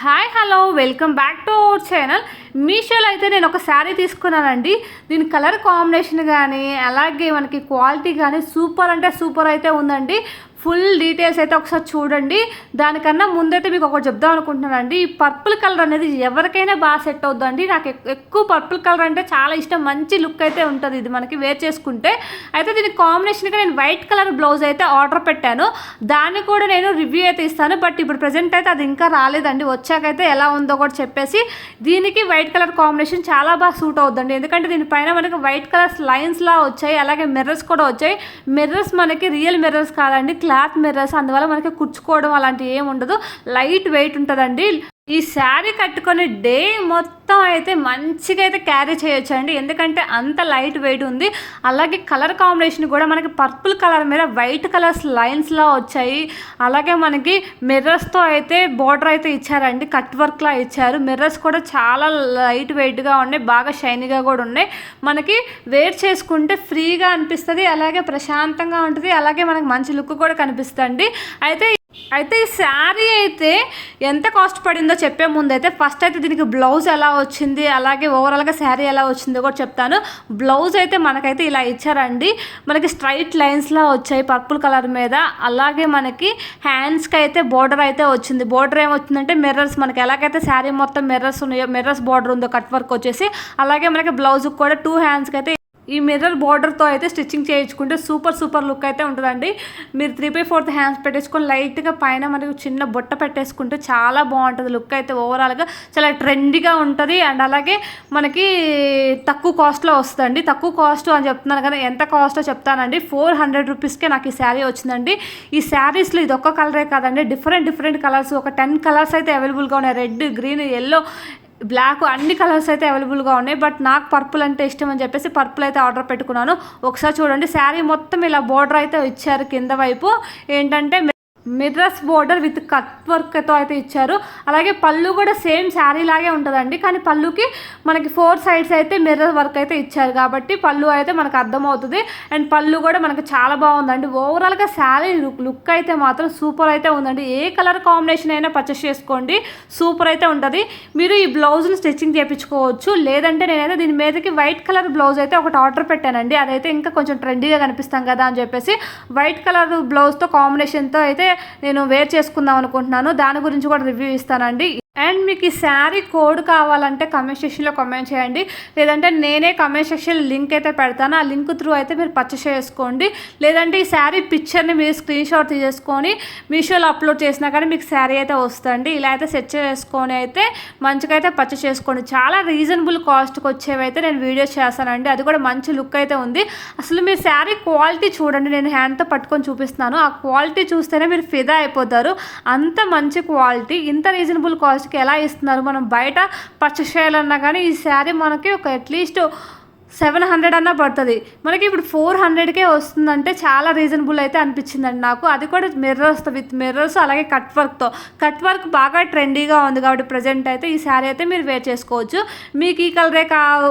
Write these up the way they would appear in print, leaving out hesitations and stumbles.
Hi hello welcome back to our channel. మీషోలో అయితే నేను ఒక శారీ తీసుకున్నానండి. దీని కలర్ కాంబినేషన్ కానీ అలాగే మనకి క్వాలిటీ కానీ సూపర్ అంటే సూపర్ అయితే ఉందండి. ఫుల్ డీటెయిల్స్ అయితే ఒకసారి చూడండి. దానికన్నా ముందైతే మీకు ఒకటి చెప్దాం అనుకుంటున్నానండి. ఈ పర్పుల్ కలర్ అనేది ఎవరికైనా బాగా సెట్ అవుతుందండి. నాకు ఎక్కువ పర్పుల్ కలర్ అంటే చాలా ఇష్టం. మంచి లుక్ అయితే ఉంటుంది ఇది మనకి వేర్ చేసుకుంటే. అయితే దీనికి కాంబినేషన్గా నేను వైట్ కలర్ బ్లౌజ్ అయితే ఆర్డర్ పెట్టాను. దాన్ని కూడా నేను రివ్యూ అయితే ఇస్తాను. బట్ ఇప్పుడు ప్రజెంట్ అయితే అది ఇంకా రాలేదండి. వచ్చాకైతే ఎలా ఉందో కూడా చెప్పేసి. దీనికి వైట్ కలర్ కాంబినేషన్ చాలా బాగా సూట్ అవుతుందండి. ఎందుకంటే దీనిపైన మనకి వైట్ కలర్స్ లైన్స్లా వచ్చాయి. అలాగే మిర్రర్స్ కూడా వచ్చాయి. మిర్రర్స్ మనకి రియల్ మిర్రర్స్ కాదండి, క్లాత్ మిర్రర్స్. అందువల్ల మనకి కుచ్చుకోవడం అలాంటివి ఏమి ఉండదు. లైట్ వెయిట్ ఉంటుందండి. ఈ శారీ కట్టుకొని డే మొత్తం అయితే మంచిగా అయితే క్యారీ చేయొచ్చండి. ఎందుకంటే అంత లైట్ వెయిట్ ఉంది. అలాగే కలర్ కాంబినేషన్ కూడా మనకి పర్పుల్ కలర్ మీద వైట్ కలర్స్ లైన్స్లా వచ్చాయి. అలాగే మనకి మిర్రర్స్తో అయితే బార్డర్ అయితే ఇచ్చారండి. కట్ వర్క్లా ఇచ్చారు. మిర్రర్స్ కూడా చాలా లైట్ వెయిట్గా ఉన్నాయి. బాగా షైనీగా కూడా ఉన్నాయి. మనకి వేర్ చేసుకుంటే ఫ్రీగా అనిపిస్తుంది. అలాగే ప్రశాంతంగా ఉంటుంది. అలాగే మనకి మంచి లుక్ కూడా కనిపిస్తుంది. అయితే ఈ శారీ అయితే ఎంత కాస్ట్ పడిందో చెప్పే ముందు అయితే ఫస్ట్ అయితే దీనికి బ్లౌజ్ ఎలా వచ్చింది, అలాగే ఓవరాల్గా శారీ ఎలా వచ్చిందో కూడా చెప్తాను. బ్లౌజ్ అయితే మనకైతే ఇలా ఇచ్చారండి. మనకి స్ట్రైట్ లైన్స్లా వచ్చాయి పర్పుల్ కలర్ మీద. అలాగే మనకి హ్యాండ్స్కి అయితే బోర్డర్ అయితే వచ్చింది. బోర్డర్ ఏమొచ్చిందంటే మిర్రర్స్, మనకి ఎలాగైతే శారీ మొత్తం మిర్రర్స్ ఉన్నాయో, మిర్రర్స్ బోర్డర్ ఉందో కట్ వర్క్ వచ్చేసి, అలాగే మనకి బ్లౌజ్కి కూడా 2 హ్యాండ్స్కి అయితే ఈ మిర్రర్ బార్డర్తో అయితే స్టిచ్చింగ్ చేయించుకుంటే సూపర్ లుక్ అయితే ఉంటుందండి. మీరు 3/4 హ్యాండ్స్ పెట్టేసుకొని లైట్గా పైన మనకు చిన్న బొట్ట పెట్టేసుకుంటే చాలా బాగుంటుంది. లుక్ అయితే ఓవరాల్గా చాలా ట్రెండీగా ఉంటుంది. అండ్ అలాగే మనకి తక్కువ కాస్ట్లో వస్తుందండి. తక్కువ కాస్ట్ అని చెప్తున్నాను కదా, ఎంత కాస్టో చెప్తానండి. 400 రూపీస్కే నాకు ఈ శారీ వచ్చిందండి. ఈ శారీస్లో ఇది ఒక్క కలరే కాదండి, డిఫరెంట్ కలర్స్, ఒక 10 కలర్స్ అయితే అవైలబుల్గా ఉన్నాయి. రెడ్, గ్రీన్, ఎల్లో, బ్లాక్, అన్ని కలర్స్ అయితే అవైలబుల్గా ఉన్నాయి. బట్ నాకు పర్పుల్ అంటే ఇష్టం అని చెప్పేసి పర్పుల్ అయితే ఆర్డర్ పెట్టుకున్నాను. ఒకసారి చూడండి, శారీ మొత్తం ఇలా బోర్డర్ అయితే ఇచ్చారు. కింద వైపు ఏంటంటే మిర్రర్స్ బోర్డర్ విత్ కట్ వర్క్తో అయితే ఇచ్చారు. అలాగే పళ్ళు కూడా సేమ్ శారీ లాగే ఉంటుందండి. కానీ పళ్ళుకి మనకి 4 సైడ్స్ అయితే మిర్రర్ వర్క్ అయితే ఇచ్చారు కాబట్టి పళ్ళు అయితే మనకు అర్థమవుతుంది. అండ్ పళ్ళు కూడా మనకు చాలా బాగుందండి. ఓవరాల్గా శారీ లుక్ అయితే మాత్రం సూపర్ అయితే ఉందండి. ఏ కలర్ కాంబినేషన్ అయినా పర్చేస్ చేసుకోండి, సూపర్ అయితే ఉంటుంది. మీరు ఈ బ్లౌజ్ని స్టిచ్చింగ్ చేయించుకోవచ్చు. లేదంటే నేనైతే దీని మీదకి వైట్ కలర్ బ్లౌజ్ అయితే ఒకటి ఆర్డర్ పెట్టానండి. అదైతే ఇంకా కొంచెం ట్రెండీగా కనిపిస్తాం కదా అని చెప్పేసి వైట్ కలర్ బ్లౌజ్తో కాంబినేషన్తో అయితే నేను వేర్ చేసుకుందాం అనుకుంటున్నాను. దాని గురించి కూడా రివ్యూ ఇస్తానండి. అండ్ మీకు ఈ శారీ కోడ్ కావాలంటే కమెంట్ సెక్షన్లో కమెంట్ చేయండి. లేదంటే నేనే కమెంట్ సెక్షన్ లింక్ అయితే పెడతాను. ఆ లింక్ త్రూ అయితే మీరు పర్చేస్ చేసుకోండి. లేదంటే ఈ శారీ పిక్చర్ని మీరు స్క్రీన్ షాట్ తీసేసుకొని మీషోలో అప్లోడ్ చేసినా కానీ మీకు శారీ అయితే వస్తుంది. ఇలా అయితే సెట్ చేసుకొని అయితే మంచిగా అయితే పర్చేస్ చేసుకోండి. చాలా రీజనబుల్ కాస్ట్కి వచ్చేవి అయితే నేను వీడియోస్ చేస్తానండి. అది కూడా మంచి లుక్ అయితే ఉంది. అసలు మీరు శారీ క్వాలిటీ చూడండి. నేను హ్యాండ్తో పట్టుకొని చూపిస్తున్నాను. ఆ క్వాలిటీ చూస్తేనే మీరు ఫిదా అయిపోతారు. అంత మంచి క్వాలిటీ, ఇంత రీజనబుల్ కాస్ట్ ఎలా ఇస్తున్నారు. మనం బయట పర్చేస్ చేయాలన్నా కానీ ఈ శారీ మనకి ఒక అట్లీస్ట్ 700 అన్నా పడుతుంది. మనకి ఇప్పుడు 400కే వస్తుందంటే చాలా రీజనబుల్ అయితే అనిపించిందండి నాకు. అది కూడా మిర్రర్స్తో, విత్ మిర్రర్స్, అలాగే కట్ వర్క్తో. కట్ వర్క్ బాగా ట్రెండీగా ఉంది కాబట్టి ప్రజెంట్ అయితే ఈ శారీ అయితే మీరు వేర్ చేసుకోవచ్చు. మీకు ఈ కలరే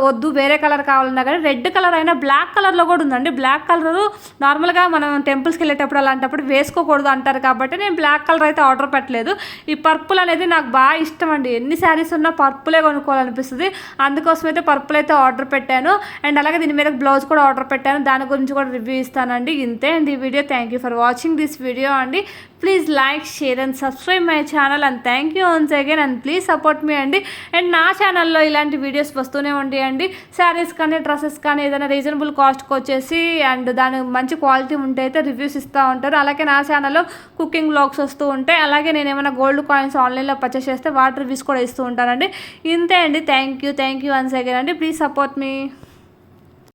వద్దు, వేరే కలర్ కావాలన్నా కానీ రెడ్ కలర్ అయినా బ్లాక్ కలర్లో కూడా ఉందండి. బ్లాక్ కలర్ నార్మల్గా మనం టెంపుల్స్కి వెళ్ళేటప్పుడు అలాంటప్పుడు వేసుకోకూడదు అంటారు కాబట్టి నేను బ్లాక్ కలర్ అయితే ఆర్డర్ పెట్టలేదు. ఈ పర్పుల్ అనేది నాకు బాగా ఇష్టం అండి. ఎన్ని శారీస్ ఉన్నా పర్పులే కొనుక్కోవాలనిపిస్తుంది. అందుకోసం అయితే పర్పుల్ అయితే ఆర్డర్ పెట్టాను. అండ్ అలాగే దీని మీద బ్లౌజ్ కూడా ఆర్డర్ పెట్టాను. దాని గురించి కూడా రివ్యూ ఇస్తానండి. ఇంతే అండి ఈ వీడియో. Thank you for watching this video అండి. Please like, share and subscribe my channel. And thank you once again. And please support మీ అండి. అండ్ నా ఛానల్లో ఇలాంటి వీడియోస్ వస్తూనే ఉంటాయండి. శారీస్ కానీ, డ్రెస్సెస్ కానీ, ఏదైనా రీజనబుల్ కాస్ట్కి వచ్చేసి అండ్ దాని మంచి క్వాలిటీ ఉంటే అయితే రివ్యూస్ ఇస్తూ ఉంటారు. అలాగే నా ఛానల్లో కుకింగ్ వ్లాగ్స్ వస్తూ ఉంటాయి. అలాగే నేను ఏమైనా గోల్డ్ కాయిన్స్ ఆన్లైన్లో పర్చేస్ చేస్తే వాటి రివ్యూస్ కూడా ఇస్తూ ఉంటానండి. ఇంతే అండి. థ్యాంక్ యూ వన్స్ అగైన్ అండి. Please support me.